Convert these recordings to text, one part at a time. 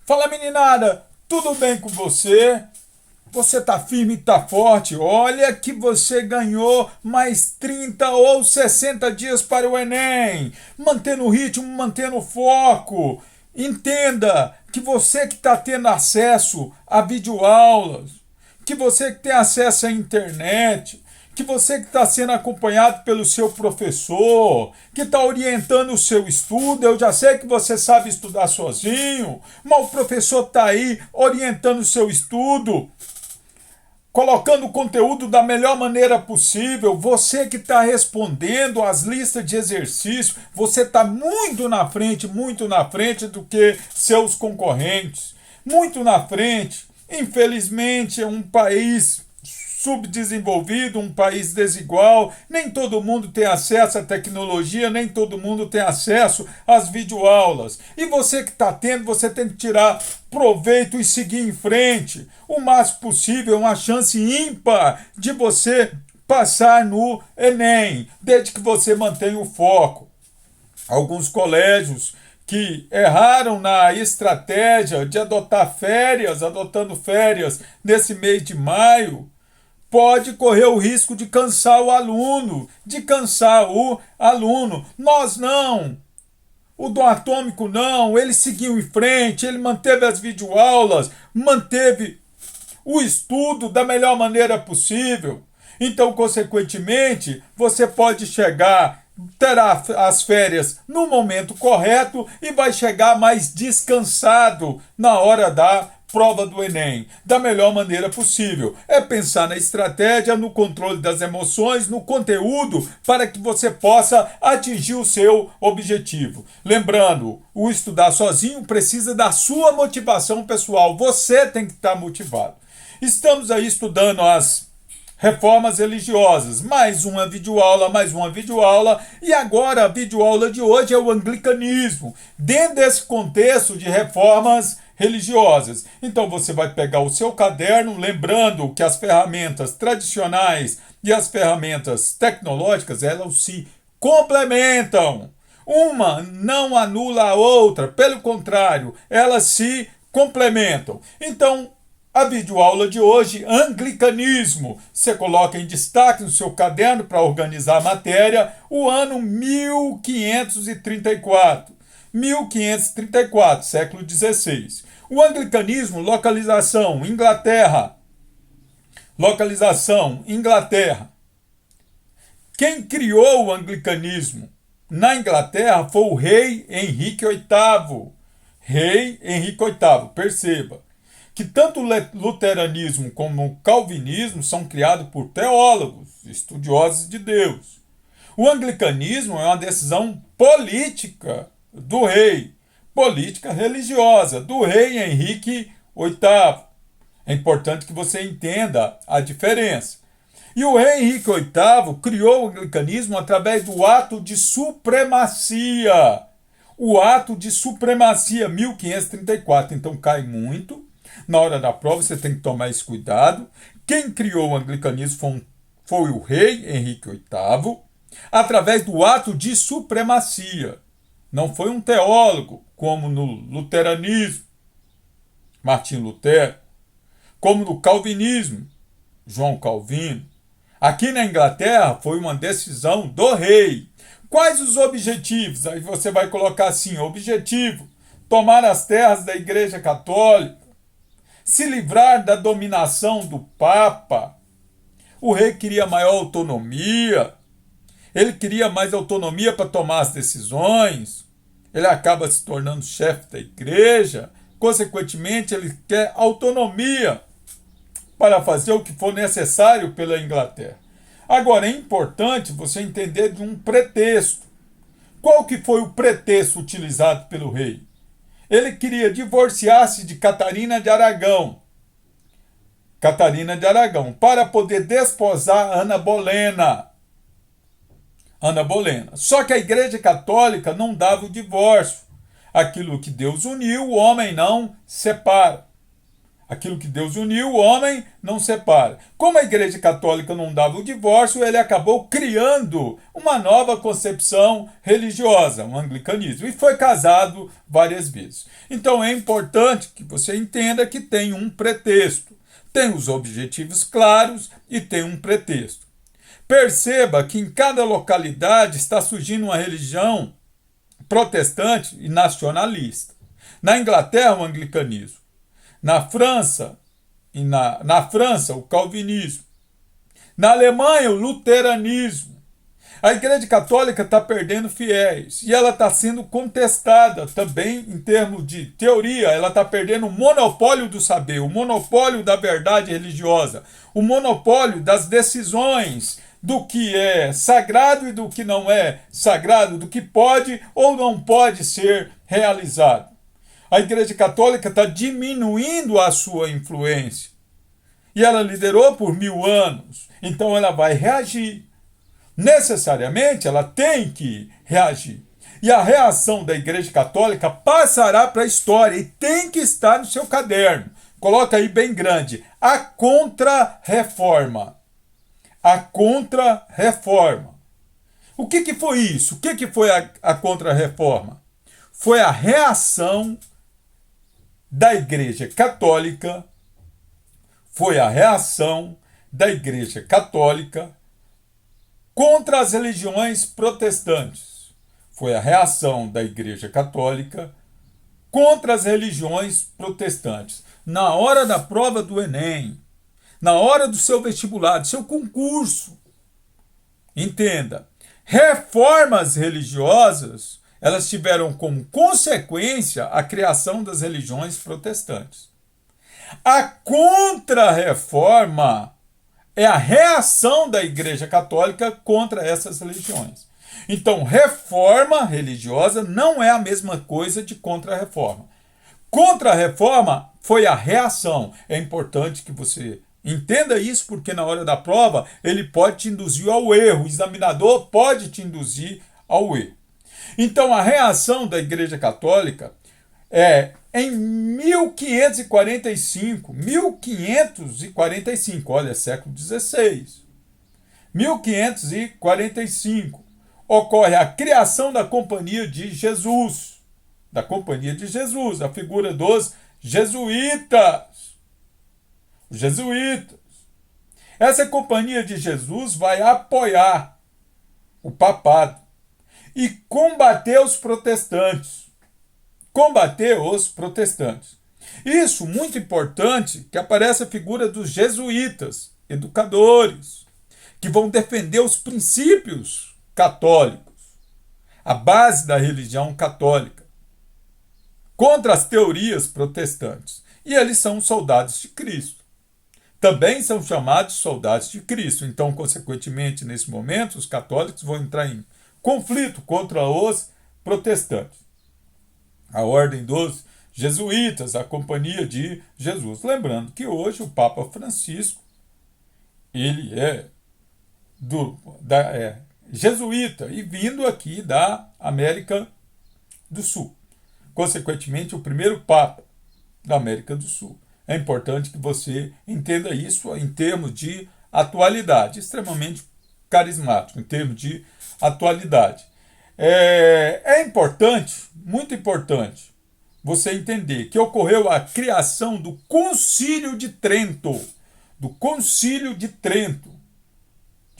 Fala meninada, tudo bem com você? Você tá firme e tá forte? Olha que você ganhou mais 30 ou 60 dias para o Enem. Mantendo o ritmo, mantendo o foco. Entenda que você que está tendo acesso a videoaulas, que você que tem acesso à internet, que você que está sendo acompanhado pelo seu professor, que está orientando o seu estudo. Eu já sei que você sabe estudar sozinho, mas o professor está aí orientando o seu estudo, colocando o conteúdo da melhor maneira possível. Você que está respondendo às listas de exercício, você está muito na frente do que seus concorrentes. Muito na frente. Infelizmente, é um país subdesenvolvido, um país desigual, nem todo mundo tem acesso à tecnologia, nem todo mundo tem acesso às videoaulas. E você que está tendo, você tem que tirar proveito e seguir em frente. O máximo possível, é uma chance ímpar de você passar no Enem, desde que você mantenha o foco. Alguns colégios que erraram na estratégia de adotando férias nesse mês de maio, pode correr o risco de cansar o aluno, Nós não. O Dom Atômico não, ele seguiu em frente, ele manteve as videoaulas, manteve o estudo da melhor maneira possível. Então, consequentemente, você pode terá as férias no momento correto e vai chegar mais descansado na hora da prova do Enem, da melhor maneira possível. É pensar na estratégia, no controle das emoções, no conteúdo, para que você possa atingir o seu objetivo. Lembrando, o estudar sozinho precisa da sua motivação pessoal. Você tem que estar motivado. Estamos aí estudando as reformas religiosas, mais uma videoaula, e agora a videoaula de hoje é o anglicanismo, dentro desse contexto de reformas religiosas. Então você vai pegar o seu caderno, lembrando que as ferramentas tradicionais e as ferramentas tecnológicas, elas se complementam. Uma não anula a outra, pelo contrário, elas se complementam. Então, a videoaula de hoje, anglicanismo. Você coloca em destaque no seu caderno para organizar a matéria o ano 1534. 1534, século XVI. O anglicanismo, localização, Inglaterra. Quem criou o anglicanismo na Inglaterra foi o rei Henrique VIII. Perceba que tanto o luteranismo como o calvinismo são criados por teólogos, estudiosos de Deus. O anglicanismo é uma decisão política do rei, política religiosa, do rei Henrique VIII. É importante que você entenda a diferença. E o rei Henrique VIII criou o anglicanismo através do ato de supremacia. O ato de supremacia, 1534. Então cai muito. Na hora da prova você tem que tomar esse cuidado. Quem criou o anglicanismo foi o rei Henrique VIII, através do ato de supremacia. Não foi um teólogo, como no luteranismo, Martim Lutero, como no calvinismo, João Calvino. Aqui na Inglaterra foi uma decisão do rei. Quais os objetivos? Aí você vai colocar assim: objetivo, tomar as terras da Igreja Católica, se livrar da dominação do Papa. O rei queria maior autonomia, ele queria mais autonomia para tomar as decisões, ele acaba se tornando chefe da igreja, consequentemente ele quer autonomia para fazer o que for necessário pela Inglaterra. Agora, é importante você entender de um pretexto. Qual que foi o pretexto utilizado pelo rei? Ele queria divorciar-se de Catarina de Aragão, para poder desposar Ana Bolena. Só que a Igreja Católica não dava o divórcio. Aquilo que Deus uniu, o homem não separa. Aquilo que Deus uniu, o homem não separa. Como a Igreja Católica não dava o divórcio, ele acabou criando uma nova concepção religiosa, um anglicanismo, e foi casado várias vezes. Então é importante que você entenda que tem um pretexto. Tem os objetivos claros e tem um pretexto. Perceba que em cada localidade está surgindo uma religião protestante e nacionalista. Na Inglaterra, o anglicanismo. Na França, na França, o calvinismo. Na Alemanha, o luteranismo. A Igreja Católica está perdendo fiéis e ela está sendo contestada também em termos de teoria. Ela está perdendo o monopólio do saber, o monopólio da verdade religiosa, o monopólio das decisões do que é sagrado e do que não é sagrado, do que pode ou não pode ser realizado. A Igreja Católica está diminuindo a sua influência. E ela liderou por 1000 anos. Então ela vai reagir. Necessariamente ela tem que reagir. E a reação da Igreja Católica passará para a história e tem que estar no seu caderno. Coloca aí bem grande. A Contra-Reforma. A Contra-Reforma. O que foi isso? O que foi a Contra-Reforma? Foi a reação da Igreja Católica, foi a reação da Igreja Católica contra as religiões protestantes. Foi a reação da Igreja Católica contra as religiões protestantes. Na hora da prova do Enem, na hora do seu vestibular, do seu concurso, entenda, reformas religiosas elas tiveram como consequência a criação das religiões protestantes. A Contra-Reforma é a reação da Igreja Católica contra essas religiões. Então, reforma religiosa não é a mesma coisa de Contra-Reforma. Contra-Reforma foi a reação. É importante que você entenda isso, porque na hora da prova ele pode te induzir ao erro. O examinador pode te induzir ao erro. Então, a reação da Igreja Católica é em 1545, olha, século XVI. 1545, ocorre a criação da Companhia de Jesus. Da Companhia de Jesus, a figura dos jesuítas. Os jesuítas. Essa Companhia de Jesus vai apoiar o papado e combater os protestantes. Combater os protestantes. Isso, muito importante, que aparece a figura dos jesuítas, educadores, que vão defender os princípios católicos, a base da religião católica, contra as teorias protestantes. E eles são soldados de Cristo. Também são chamados soldados de Cristo. Então, consequentemente, nesse momento, os católicos vão entrar em conflito contra os protestantes. A ordem dos jesuítas, a Companhia de Jesus. Lembrando que hoje o Papa Francisco, ele é jesuíta e vindo aqui da América do Sul. Consequentemente, o primeiro Papa da América do Sul. É importante que você entenda isso em termos de atualidade, extremamente carismático, em termos de atualidade. É importante, muito importante, você entender que ocorreu a criação do Concílio de Trento, de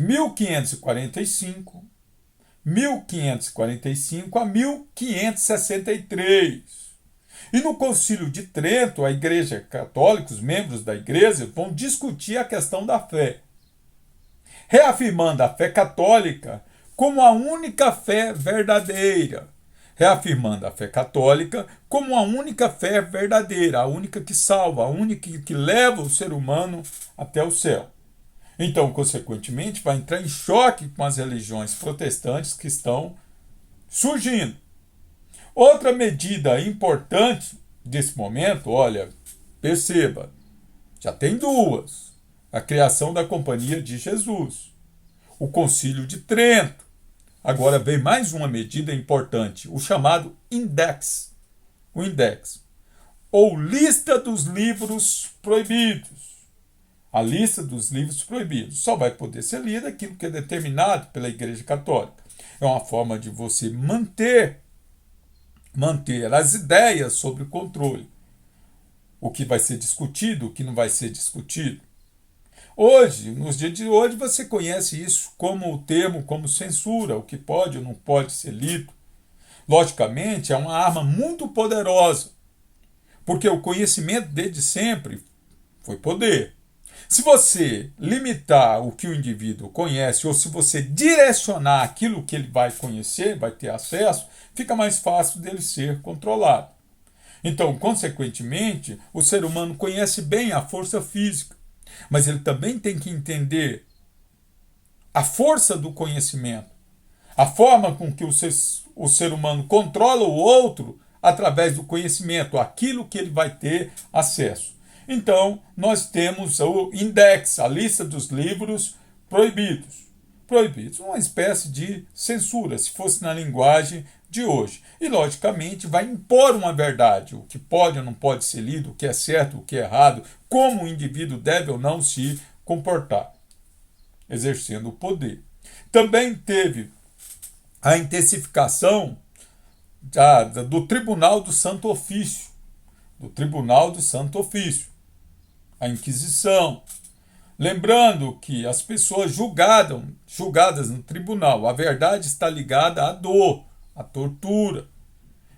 1545 a 1563. E no Concílio de Trento, a Igreja Católica, os membros da Igreja, vão discutir a questão da fé, reafirmando a fé católica como a única fé verdadeira. Reafirmando a fé católica como a única fé verdadeira, a única que salva, a única que leva o ser humano até o céu. Então, consequentemente, vai entrar em choque com as religiões protestantes que estão surgindo. Outra medida importante desse momento, olha, perceba, já tem duas. A criação da Companhia de Jesus, o Concílio de Trento. Agora vem mais uma medida importante, o chamado Index. O Index. ou lista dos livros proibidos. A lista dos livros proibidos. Só vai poder ser lida aquilo que é determinado pela Igreja Católica. É uma forma de você manter as ideias sob controle. O que vai ser discutido, o que não vai ser discutido. Hoje, nos dias de hoje, você conhece isso como o termo, como censura, o que pode ou não pode ser lido. Logicamente, é uma arma muito poderosa, porque o conhecimento desde sempre foi poder. Se você limitar o que o indivíduo conhece, ou se você direcionar aquilo que ele vai conhecer, vai ter acesso, fica mais fácil dele ser controlado. Então, consequentemente, o ser humano conhece bem a força física, mas ele também tem que entender a força do conhecimento, a forma com que o ser humano controla o outro através do conhecimento, aquilo que ele vai ter acesso. Então, nós temos o index, a lista dos livros proibidos. Proibidos, uma espécie de censura, se fosse na linguagem de hoje. E, logicamente, vai impor uma verdade, o que pode ou não pode ser lido, o que é certo, o que é errado, como o indivíduo deve ou não se comportar, exercendo o poder. Também teve a intensificação do Tribunal do Santo Ofício, a Inquisição. Lembrando que as pessoas julgadas no tribunal, a verdade está ligada à dor, à tortura.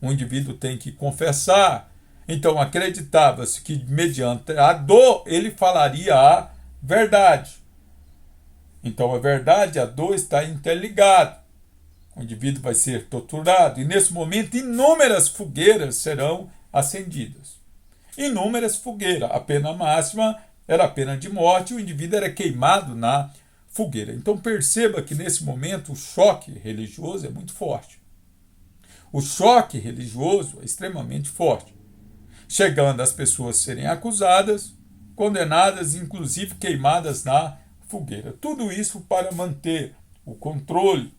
O indivíduo tem que confessar. Então acreditava-se que mediante a dor ele falaria a verdade. Então a verdade e a dor está interligada. O indivíduo vai ser torturado e nesse momento inúmeras fogueiras serão acendidas. Inúmeras fogueiras. A pena máxima era a pena de morte e o indivíduo era queimado na fogueira. Então perceba que nesse momento o choque religioso é muito forte. O choque religioso é extremamente forte, chegando as pessoas a serem acusadas, condenadas, inclusive queimadas na fogueira. Tudo isso para manter o controle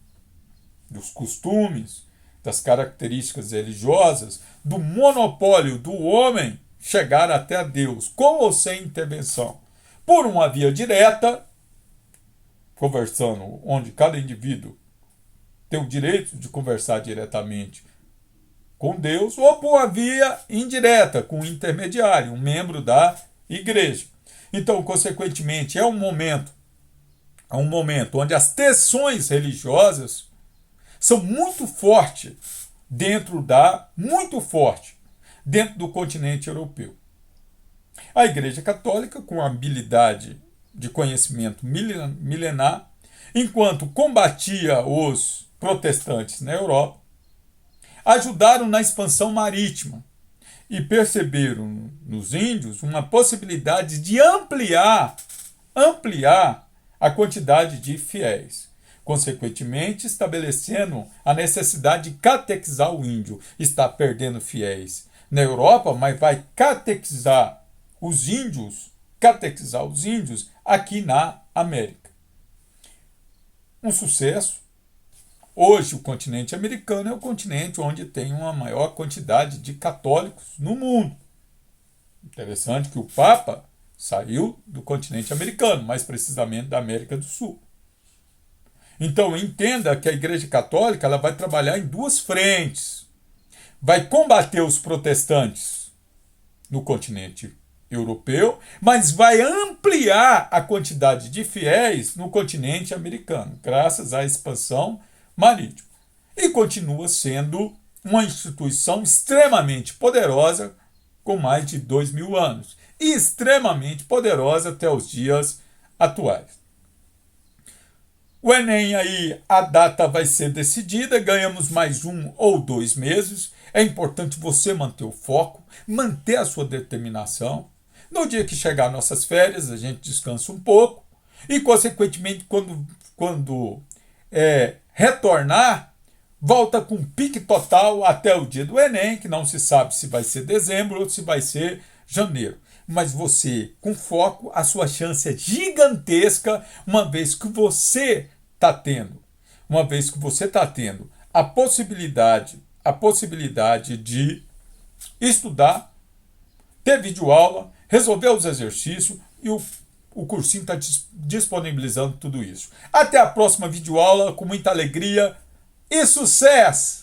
dos costumes, das características religiosas, do monopólio do homem chegar até a Deus, com ou sem intervenção. Por uma via direta, conversando, onde cada indivíduo tem o direito de conversar diretamente com Deus, ou por uma via indireta, com um intermediário, um membro da igreja. Então, consequentemente, é um momento onde as tensões religiosas são muito fortes dentro do continente europeu. A Igreja Católica, com habilidade de conhecimento milenar, enquanto combatia os protestantes na Europa, ajudaram na expansão marítima e perceberam nos índios uma possibilidade de ampliar a quantidade de fiéis. Consequentemente, estabelecendo a necessidade de catequizar o índio. Está perdendo fiéis na Europa, mas vai catequizar os índios aqui na América. Um sucesso. Hoje, o continente americano é o continente onde tem uma maior quantidade de católicos no mundo. Interessante que o Papa saiu do continente americano, mais precisamente da América do Sul. Então, entenda que a Igreja Católica ela vai trabalhar em duas frentes. Vai combater os protestantes no continente europeu, mas vai ampliar a quantidade de fiéis no continente americano, graças à expansão marítima. E continua sendo uma instituição extremamente poderosa, com mais de 2.000 anos. E extremamente poderosa até os dias atuais. O Enem aí, a data vai ser decidida, ganhamos mais 1 ou 2 meses. É importante você manter o foco, manter a sua determinação. No dia que chegar nossas férias, a gente descansa um pouco. E, consequentemente, quando retornar, volta com pique total até o dia do Enem, que não se sabe se vai ser dezembro ou se vai ser janeiro. Mas você, com foco, a sua chance é gigantesca, uma vez que você está tendo a possibilidade de estudar ter videoaula, resolver os exercícios e o cursinho está disponibilizando tudo isso. Até a próxima videoaula, com muita alegria e sucesso!